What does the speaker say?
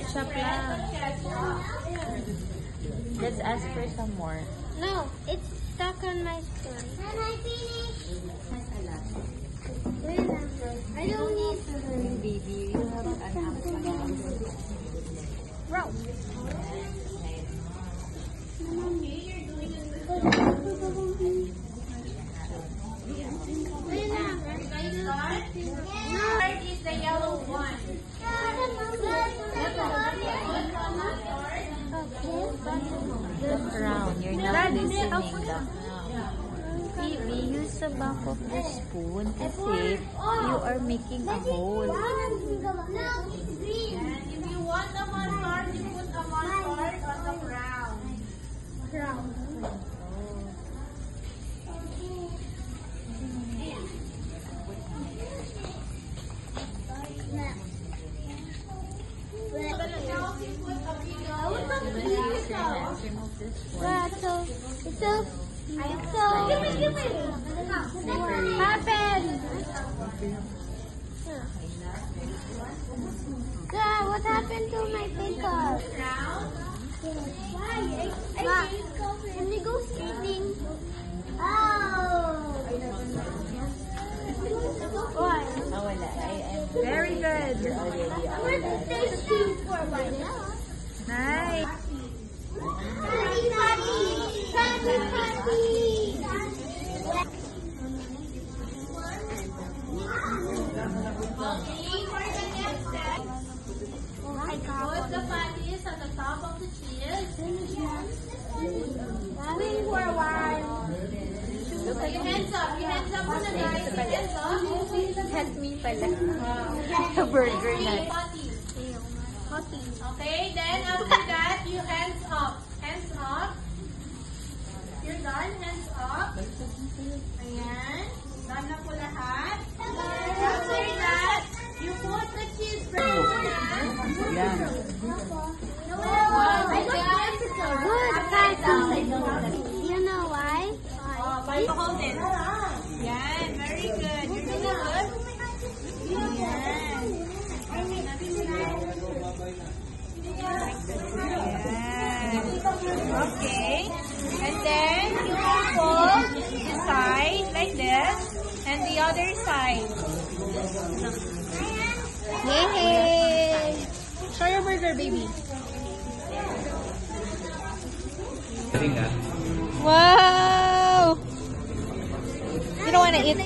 Ketchup lang. Let's ask for some more. No, it's stuck on my spoon. Can I finish? I don't need spoon. Baby, you have an apple. Roll. Is the yellow one. Look around. You're not listening. Baby, use the back of the spoon kasi you are making a hole. And if you want the mustard, you put the mustard on the ground. What happened to my finger? Can we go skating? Oh! What? Very good. I'm going to stay shoe for a while. Nice. Patty, patty! Patty, patty! Put the patties on the top of the cheese. Wait for a while. Your hands up. Your hands up on the guys. Your hands up. Help me pala. Sa burger na. Patties. Okay, then after that, you hands up. Hands up. You're done. Hands up. Ayan. Done na po lahat. After that, you put the cheese bread. Yan. Good, Patty. You know why? Hold it. Yan. Very good. You're doing good. Yan. Okay. And then you will fold this side like this and the other side. Hey! Show your burger, baby. Wow! You don't want to eat?